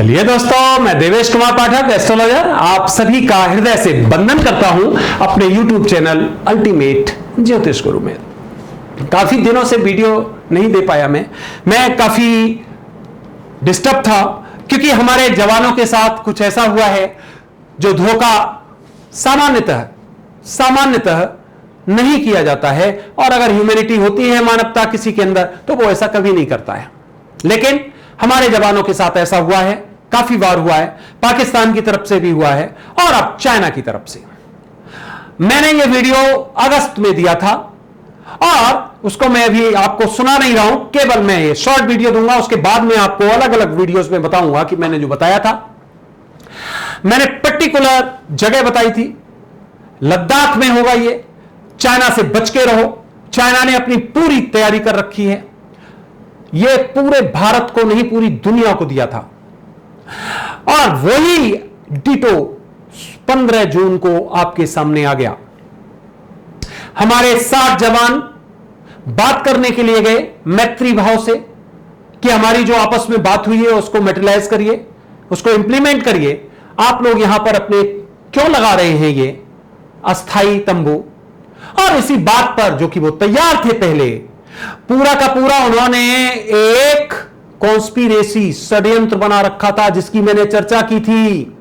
चलिए दोस्तों, मैं देवेश कुमार पाठक एस्ट्रोलॉजर आप सभी का हृदय से वंदन करता हूं अपने YouTube चैनल अल्टीमेट ज्योतिष गुरु में। काफी दिनों से वीडियो नहीं दे पाया मैं काफी डिस्टर्ब था क्योंकि हमारे जवानों के साथ कुछ ऐसा हुआ है जो धोखा सामान्यतः नहीं किया जाता है, और अगर ह्यूमैनिटी होती है, मानवता किसी के अंदर, तो वो ऐसा कभी नहीं करता है। लेकिन हमारे जवानों के साथ ऐसा हुआ है, काफी बार हुआ है, पाकिस्तान की तरफ से भी हुआ है और अब चाइना की तरफ से। मैंने ये वीडियो अगस्त में दिया था और उसको मैं अभी आपको सुना नहीं रहा हूं, केवल मैं ये शॉर्ट वीडियो दूंगा। उसके बाद में आपको अलग अलग वीडियोस में बताऊंगा कि मैंने जो बताया था। मैंने पर्टिकुलर जगह बताई थी, लद्दाख में होगा ये, चाइना से बच के रहो। चाइना ने अपनी पूरी तैयारी कर रखी है। यह पूरे भारत को नहीं, पूरी दुनिया को दिया था, और वही डिटो 15 जून को आपके सामने आ गया। हमारे 60 जवान बात करने के लिए गए मैत्री भाव से कि हमारी जो आपस में बात हुई है उसको मेटेरियलाइज करिए, उसको इंप्लीमेंट करिए। आप लोग यहां पर अपने क्यों लगा रहे हैं ये अस्थाई तंबू? और इसी बात पर, जो कि वो तैयार थे पहले, पूरा का पूरा उन्होंने एक कॉन्स्पिरेसी षड्यंत्र बना रखा था, जिसकी मैंने चर्चा की थी,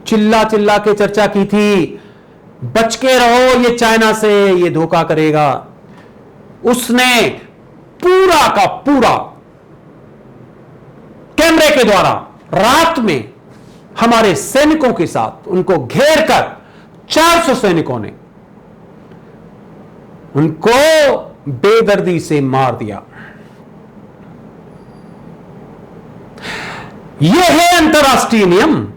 चिल्ला चिल्ला के चर्चा की थी। बच के रहो, ये चाइना से ये धोखा करेगा। उसने पूरा का पूरा कैमरे के द्वारा रात में हमारे सैनिकों के साथ उनको घेर कर 400 सैनिकों ने उनको बेदर्दी से मार दिया। यह है अंतर्राष्ट्रीय नियम,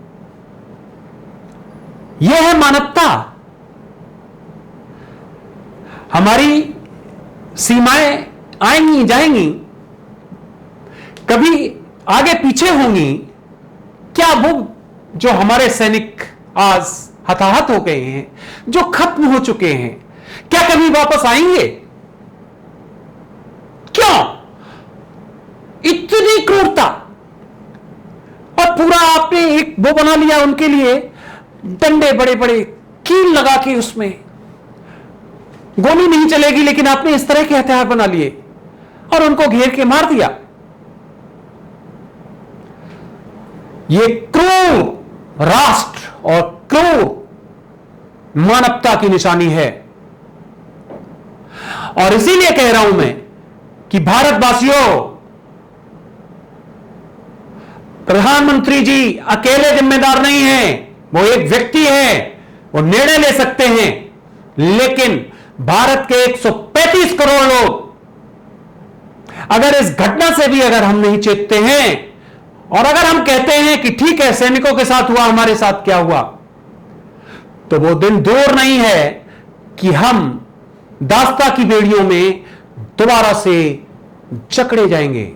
यह है मानवता। हमारी सीमाएं आएंगी जाएंगी, कभी आगे पीछे होंगी। क्या वो जो हमारे सैनिक आज हताहत हो गए हैं, जो खत्म हो चुके हैं, क्या कभी वापस आएंगे? क्यों इतनी क्रूरता? और पूरा आपने एक वो बना लिया उनके लिए, डंडे बड़े बड़े कील लगा के, उसमें गोली नहीं चलेगी, लेकिन आपने इस तरह के हथियार बना लिए और उनको घेर के मार दिया। ये क्रूर राष्ट्र और क्रूर मानवता की निशानी है। और इसीलिए कह रहा हूं मैं कि भारतवासियों, प्रधानमंत्री जी अकेले जिम्मेदार नहीं हैं, वो एक व्यक्ति है, वो निर्णय ले सकते हैं, लेकिन भारत के 135 करोड़ लोग, अगर इस घटना से भी अगर हम नहीं चेतते हैं, और अगर हम कहते हैं कि ठीक है सैनिकों के साथ हुआ, हमारे साथ क्या हुआ, तो वो दिन दूर नहीं है कि हम दास्ता की बेड़ियों में दोबारा से जकड़े जाएंगे।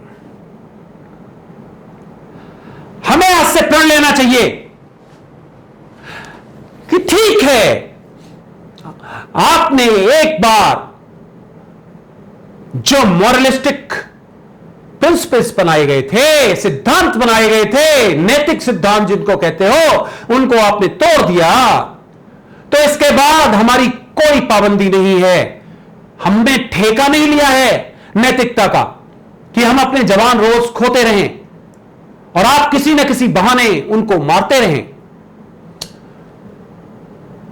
हमें आज से प्रण लेना चाहिए कि ठीक है, आपने एक बार जो मॉरलिस्टिक प्रिंसिपल्स बनाए गए थे, सिद्धांत बनाए गए थे, नैतिक सिद्धांत जिनको कहते हो, उनको आपने तोड़ दिया, तो इसके बाद हमारी कोई पाबंदी नहीं है। हमने ठेका नहीं लिया है नैतिकता का कि हम अपने जवान रोज खोते रहें और आप किसी न किसी बहाने उनको मारते रहें।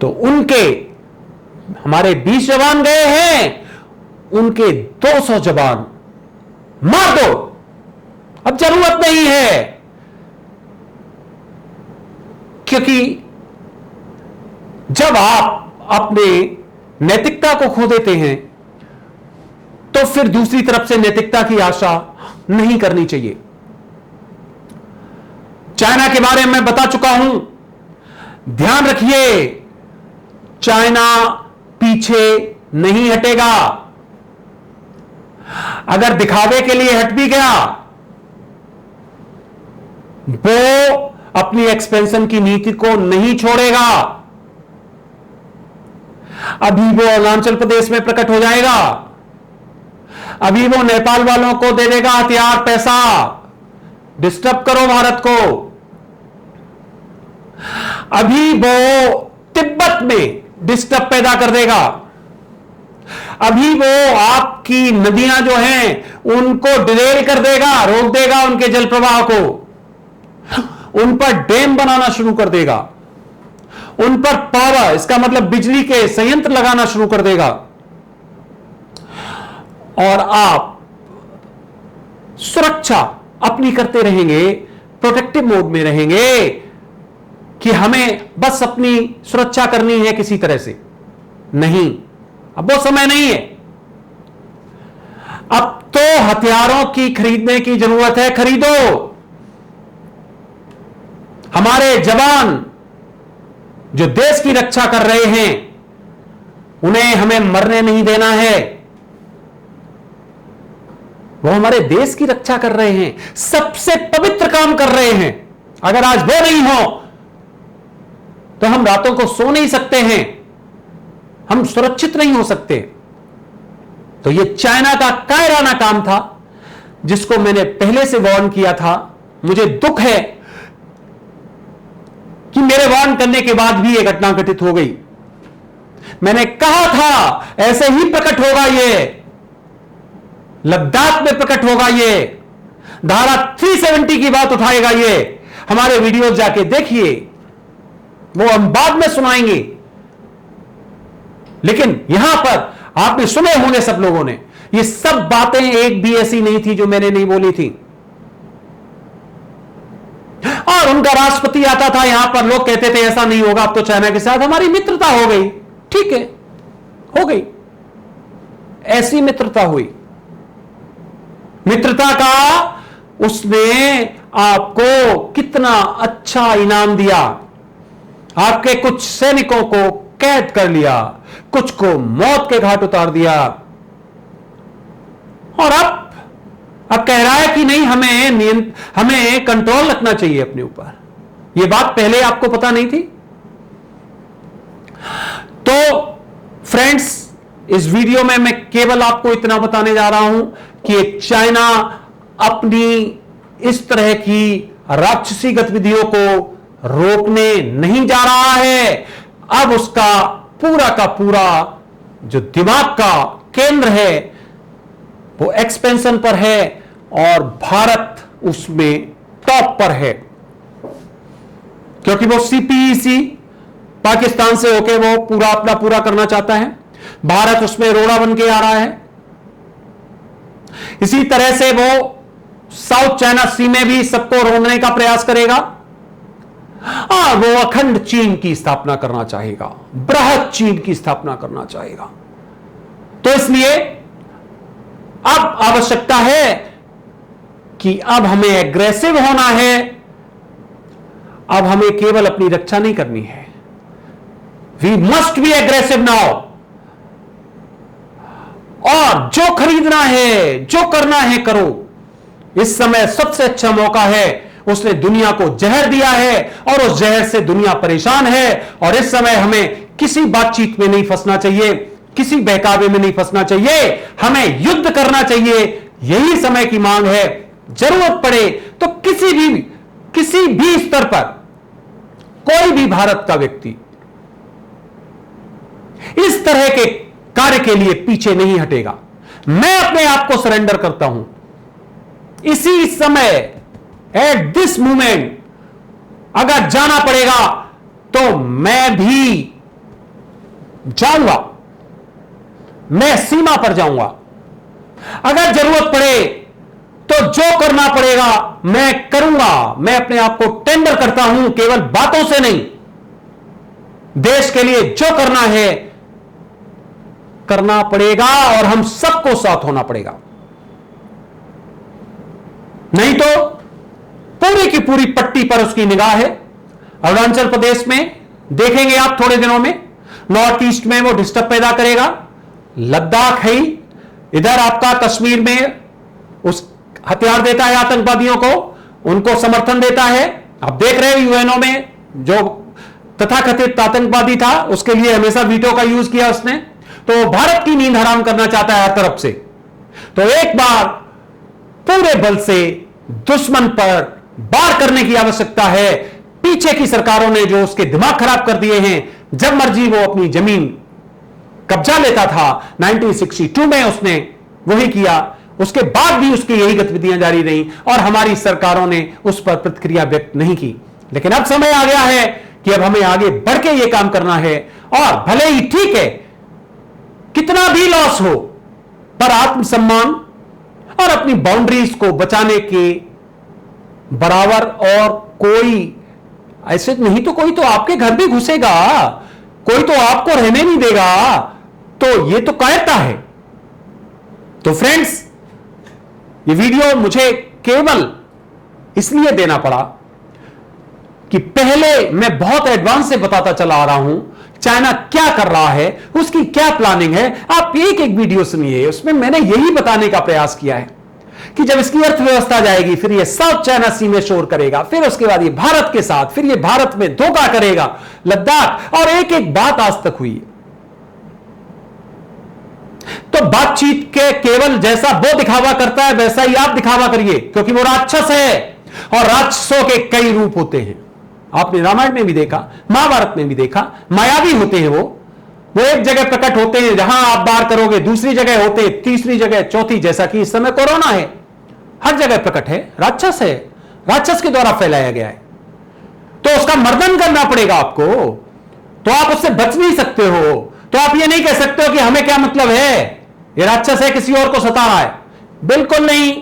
तो उनके, हमारे 20 जवान गए हैं, उनके 200 जवान मार दो, अब जरूरत नहीं है। क्योंकि जब आप अपने नैतिकता को खो देते हैं, तो फिर दूसरी तरफ से नैतिकता की आशा नहीं करनी चाहिए। चाइना के बारे में मैं बता चुका हूं, ध्यान रखिए, चाइना पीछे नहीं हटेगा। अगर दिखावे के लिए हट भी गया, वो अपनी एक्सपेंशन की नीति को नहीं छोड़ेगा। अभी वो अरुणाचल प्रदेश में प्रकट हो जाएगा, अभी वो नेपाल वालों को दे देगा हथियार, पैसा, डिस्टर्ब करो भारत को। अभी वो तिब्बत में डिस्टर्ब पैदा कर देगा, अभी वो आपकी नदियां जो हैं उनको डिरेल कर देगा, रोक देगा उनके जल प्रवाह को, उन पर डैम बनाना शुरू कर देगा, उन पर पावर, इसका मतलब बिजली के संयंत्र लगाना शुरू कर देगा, और आप सुरक्षा अपनी करते रहेंगे, प्रोटेक्टिव मोड में रहेंगे कि हमें बस अपनी सुरक्षा करनी है किसी तरह से। नहीं, अब वो समय नहीं है। अब तो हथियारों की खरीदने की जरूरत है, खरीदो। हमारे जवान जो देश की रक्षा कर रहे हैं उन्हें हमें मरने नहीं देना है। वो हमारे देश की रक्षा कर रहे हैं, सबसे पवित्र काम कर रहे हैं। अगर आज वो नहीं हो तो हम रातों को सो नहीं सकते हैं, हम सुरक्षित नहीं हो सकते। तो ये चाइना का कायराना काम था जिसको मैंने पहले से वार्न किया था। मुझे दुख है कि मेरे वार्न करने के बाद भी यह घटना घटित हो गई। मैंने कहा था ऐसे ही प्रकट होगा, ये लद्दाख में प्रकट होगा, ये धारा 370 की बात उठाएगा। ये हमारे वीडियो जाके देखिए, वो हम बाद में सुनाएंगे। लेकिन यहां पर आपने सुने होंगे सब लोगों ने, ये सब बातें एक भी ऐसी नहीं थी जो मैंने नहीं बोली थी। और उनका राष्ट्रपति आता था यहां पर, लोग कहते थे ऐसा नहीं होगा, अब तो चाइना के साथ हमारी मित्रता हो गई। ठीक है, हो गई, ऐसी मित्रता हुई। मित्रता का उसने आपको कितना अच्छा इनाम दिया। आपके कुछ सैनिकों को कैद कर लिया, कुछ को मौत के घाट उतार दिया, और अब कह रहा है कि नहीं, हमें कंट्रोल रखना चाहिए अपने ऊपर। यह बात पहले आपको पता नहीं थी। तो फ्रेंड्स, इस वीडियो में मैं केवल आपको इतना बताने जा रहा हूं कि चाइना अपनी इस तरह की राक्षसी गतिविधियों को रोकने नहीं जा रहा है। अब उसका पूरा का पूरा जो दिमाग का केंद्र है वो एक्सपेंशन पर है, और भारत उसमें टॉप पर है, क्योंकि वो सीपीईसी पाकिस्तान से होके वो पूरा अपना पूरा करना चाहता है। भारत उसमें रोड़ा बन के आ रहा है। इसी तरह से वो साउथ चाइना सी में भी सबको रोकने का प्रयास करेगा। वो अखंड चीन की स्थापना करना चाहेगा, बृहद चीन की स्थापना करना चाहेगा। तो इसलिए अब आवश्यकता है कि अब हमें एग्रेसिव होना है। अब हमें केवल अपनी रक्षा नहीं करनी है, we must be aggressive now. और जो खरीदना है, जो करना है, करो। इस समय सबसे अच्छा मौका है। उसने दुनिया को जहर दिया है और उस जहर से दुनिया परेशान है, और इस समय हमें किसी बातचीत में नहीं फंसना चाहिए, किसी बहकावे में नहीं फंसना चाहिए, हमें युद्ध करना चाहिए। यही समय की मांग है। जरूरत पड़े तो किसी भी स्तर पर कोई भी भारत का व्यक्ति इस तरह के कार्य के लिए पीछे नहीं हटेगा। मैं अपने आप को सरेंडर करता हूं इसी समय, एट दिस मोमेंट। अगर जाना पड़ेगा तो मैं भी जाऊंगा, मैं सीमा पर जाऊंगा। अगर जरूरत पड़े तो जो करना पड़ेगा मैं करूंगा। मैं अपने आप को टेंडर करता हूं, केवल बातों से नहीं। देश के लिए जो करना है करना पड़ेगा, और हम सबको साथ होना पड़ेगा। नहीं तो पूरी की पूरी पट्टी पर उसकी निगाह है। अरुणाचल प्रदेश में देखेंगे आप थोड़े दिनों में, नॉर्थ ईस्ट में वो डिस्टर्ब पैदा करेगा। लद्दाख है, इधर आपका कश्मीर में उस हथियार देता है आतंकवादियों को, उनको समर्थन देता है। आप देख रहे हैं यूएनओ में जो तथाकथित आतंकवादी था उसके लिए हमेशा वीटो का यूज किया उसने। तो भारत की नींद हराम करना चाहता है हर तरफ से। तो एक बार पूरे बल से दुश्मन पर वार करने की आवश्यकता है। पीछे की सरकारों ने जो उसके दिमाग खराब कर दिए हैं, जब मर्जी वो अपनी जमीन कब्जा लेता था, 1962 में उसने वही किया, उसके बाद भी उसकी यही गतिविधियां जारी रही और हमारी सरकारों ने उस पर प्रतिक्रिया व्यक्त नहीं की। लेकिन अब समय आ गया है कि अब हमें आगे बढ़ के यह काम करना है, और भले ही ठीक है कितना भी लॉस हो, पर आत्मसम्मान और अपनी बाउंड्रीज को बचाने के बराबर और कोई ऐसे नहीं तो कोई तो आपके घर भी घुसेगा, कोई तो आपको रहने नहीं देगा, तो यह तो कायरता है। तो फ्रेंड्स, ये वीडियो मुझे केवल इसलिए देना पड़ा कि पहले मैं बहुत एडवांस से बताता चला आ रहा हूं चाइना क्या कर रहा है, उसकी क्या प्लानिंग है। आप एक एक वीडियो सुनिए, उसमें मैंने यही बताने का प्रयास किया है कि जब इसकी अर्थव्यवस्था जाएगी, फिर ये साउथ चाइना सी में शोर करेगा, फिर उसके बाद ये भारत के साथ, फिर ये भारत में धोखा करेगा, लद्दाख, और एक एक बात आज तक हुई। तो बातचीत के केवल जैसा वो दिखावा करता है वैसा ही आप दिखावा करिए, क्योंकि वो राक्षस है और राक्षसों के कई रूप होते हैं। आपने रामायण में भी देखा, महाभारत में भी देखा, मायावी होते हैं वो एक जगह प्रकट होते हैं, जहां आप बार करोगे दूसरी जगह होते, तीसरी जगह, चौथी, जैसा कि इस समय कोरोना है, हर जगह प्रकट है, राक्षस है, राक्षस के द्वारा फैलाया गया है। तो उसका मर्दन करना पड़ेगा आपको, तो आप उससे बच नहीं सकते हो। तो आप ये नहीं कह सकते हो कि हमें क्या मतलब है, ये राक्षस है किसी और को सता रहा है, बिल्कुल नहीं,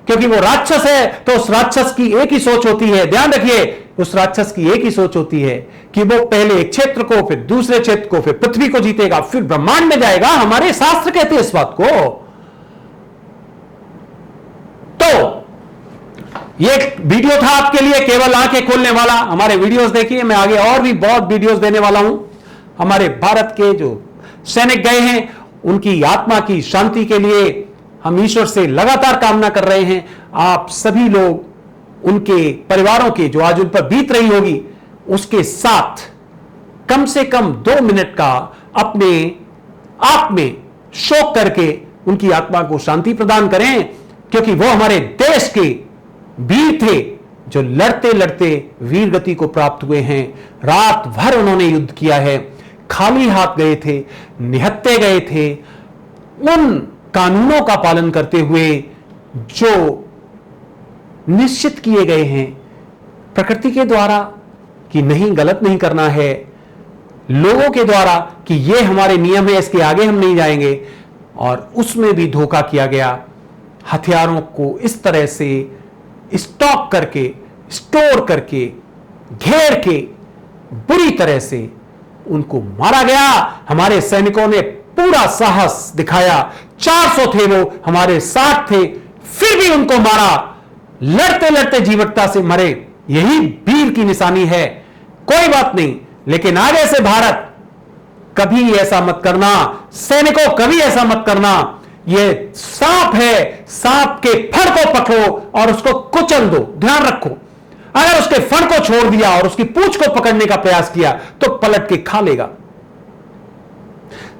क्योंकि वो राक्षस है तो उस राक्षस की एक ही सोच होती है। ध्यान रखिए, उस राक्षस की एक ही सोच होती है कि वो पहले एक क्षेत्र को, फिर दूसरे क्षेत्र को, फिर पृथ्वी को जीतेगा, फिर ब्रह्मांड में जाएगा। हमारे शास्त्र कहते हैं इस बात को। तो ये वीडियो था आपके लिए केवल आंखें खोलने वाला। हमारे वीडियोस देखिए, मैं आगे और भी बहुत वीडियोस देने वाला हूं। हमारे भारत के जो सैनिक गए हैं उनकी आत्मा की शांति के लिए हम ईश्वर से लगातार कामना कर रहे हैं। आप सभी लोग उनके परिवारों के जो आज उन पर बीत रही होगी उसके साथ कम से कम 2 मिनट का अपने आप में शोक करके उनकी आत्मा को शांति प्रदान करें, क्योंकि वो हमारे देश के वीर थे जो लड़ते लड़ते वीर गति को प्राप्त हुए हैं। रात भर उन्होंने युद्ध किया है, खाली हाथ गए थे, निहत्ते गए थे, उन कानूनों का पालन करते हुए जो निश्चित किए गए हैं प्रकृति के द्वारा कि नहीं, गलत नहीं करना है, लोगों के द्वारा कि ये हमारे नियम है, इसके आगे हम नहीं जाएंगे, और उसमें भी धोखा किया गया। हथियारों को इस तरह से स्टॉक करके, स्टोर करके, घेर के बुरी तरह से उनको मारा गया। हमारे सैनिकों ने पूरा साहस दिखाया, 400 थे वो, हमारे 60 थे, फिर भी उनको मारा, लड़ते लड़ते जीवटता से मरे। यही वीर की निशानी है। कोई बात नहीं, लेकिन आगे से भारत कभी ऐसा मत करना, सैनिकों कभी ऐसा मत करना। ये सांप है, सांप के फण को पकड़ो और उसको कुचल दो। ध्यान रखो, अगर उसके फण को छोड़ दिया और उसकी पूंछ को पकड़ने का प्रयास किया तो पलट के खा लेगा।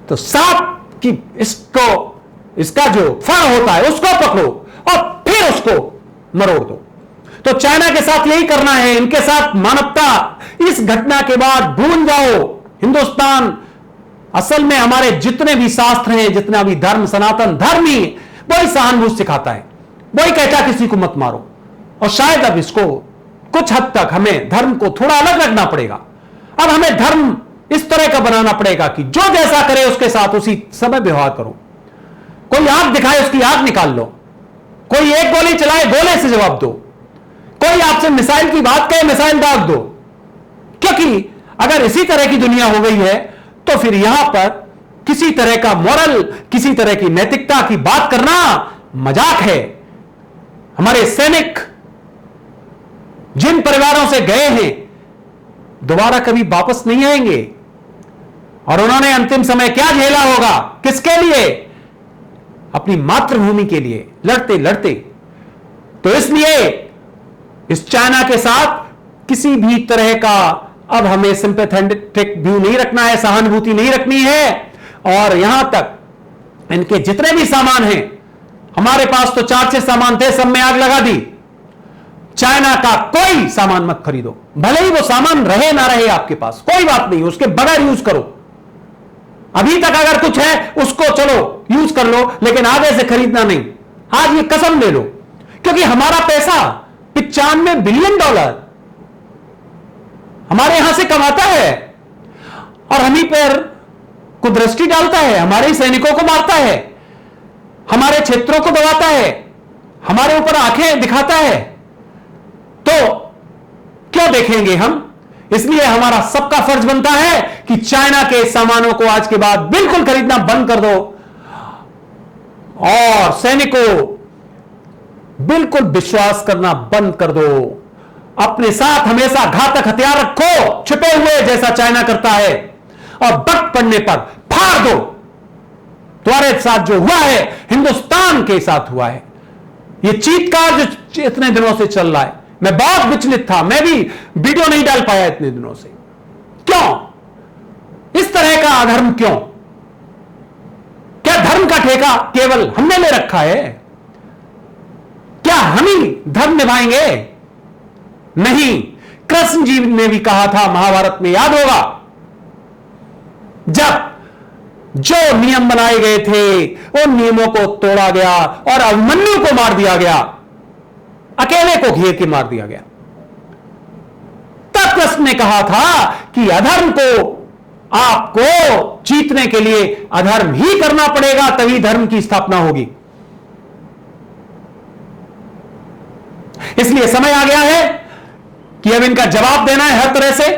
तो सांप की इसका जो फण होता है उसको पकड़ो और फिर उसको मरोड़ दो। तो चाइना के साथ यही करना है, इनके साथ मानवता इस घटना के बाद भूल जाओ। हिंदुस्तान असल में हमारे जितने भी शास्त्र हैं, जितना भी धर्म, सनातन धर्म ही वही सहानुभूति सिखाता है, वही कहता किसी को मत मारो। और शायद अब इसको कुछ हद तक हमें धर्म को थोड़ा अलग रखना पड़ेगा। अब हमें धर्म इस तरह का बनाना पड़ेगा कि जो जैसा करे उसके साथ उसी समय व्यवहार करो। कोई आंख दिखाए उसकी आंख निकाल लो, कोई एक गोली चलाए गोले से जवाब दो, कोई आपसे मिसाइल की बात कहे मिसाइल दाग दो। क्योंकि अगर इसी तरह की दुनिया हो गई है तो फिर यहां पर किसी तरह का मोरल, किसी तरह की नैतिकता की बात करना मजाक है। हमारे सैनिक जिन परिवारों से गए हैं दोबारा कभी वापस नहीं आएंगे, और उन्होंने अंतिम समय क्या झेला होगा, किसके लिए, अपनी मातृभूमि के लिए लड़ते लड़ते। तो इसलिए इस चाइना के साथ किसी भी तरह का अब हमें सिंपैथेटिक व्यू नहीं रखना है, सहानुभूति नहीं रखनी है। और यहां तक इनके जितने भी सामान हैं, हमारे पास तो 4-6 सामान थे, सब में आग लगा दी, चाइना का कोई सामान मत खरीदो, भले ही वो सामान रहे ना रहे आपके पास, कोई बात नहीं, उसके बगैर यूज करो। अभी तक अगर कुछ है उसको चलो यूज कर लो, लेकिन आगे से खरीदना नहीं। आज ये कसम ले लो, क्योंकि हमारा पैसा $95 बिलियन हमारे यहां से कमाता है और हम ही पर को दृष्टि डालता है, हमारे सैनिकों को मारता है, हमारे क्षेत्रों को दबाता है, हमारे ऊपर आंखें दिखाता है, तो क्यों देखेंगे हम? इसलिए हमारा सबका फर्ज बनता है कि चाइना के सामानों को आज के बाद बिल्कुल खरीदना बंद कर दो और सैनिकों बिल्कुल विश्वास करना बंद कर दो। अपने साथ हमेशा घातक हथियार रखो, छिपे हुए, जैसा चाइना करता है, और वक्त पड़ने पर फाड़ दो। तुम्हारे साथ जो हुआ है हिंदुस्तान के साथ हुआ है। ये चीत्कार जो इतने दिनों से चल रहा है, मैं बहुत विचलित था, मैं भी वीडियो नहीं डाल पाया इतने दिनों से। क्यों इस तरह का अधर्म? क्यों? क्या धर्म का ठेका केवल हमने ले रखा है? क्या हम ही धर्म निभाएंगे? नहीं, कृष्ण जी ने भी कहा था महाभारत में, याद होगा, जब जो नियम बनाए गए थे उन नियमों को तोड़ा गया और अभिमन्यु को मार दिया गया, अकेले को घेर के मार दिया गया। तब कृष्ण ने कहा था कि अधर्म को आपको जीतने के लिए अधर्म ही करना पड़ेगा, तभी धर्म की स्थापना होगी। इसलिए समय आ गया है कि अब इनका जवाब देना है हर तरह से।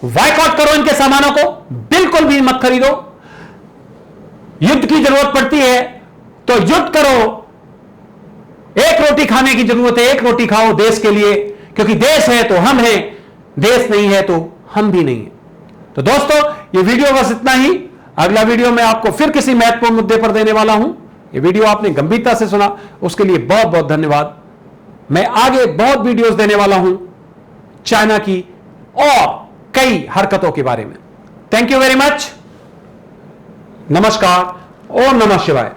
बायकॉट करो इनके सामानों को, बिल्कुल भी मत खरीदो। युद्ध की जरूरत पड़ती है तो युद्ध करो। एक रोटी खाने की जरूरत है, एक रोटी खाओ देश के लिए, क्योंकि देश है तो हम हैं, देश नहीं है तो हम भी नहीं है। तो दोस्तों, ये वीडियो बस इतना ही। अगला वीडियो मैं आपको फिर किसी महत्वपूर्ण मुद्दे पर देने वाला हूं। ये वीडियो आपने गंभीरता से सुना, उसके लिए बहुत बहुत धन्यवाद। मैं आगे बहुत वीडियोस देने वाला हूं चाइना की और कई हरकतों के बारे में। Thank you very much. नमस्कार। ओम नमः शिवाय।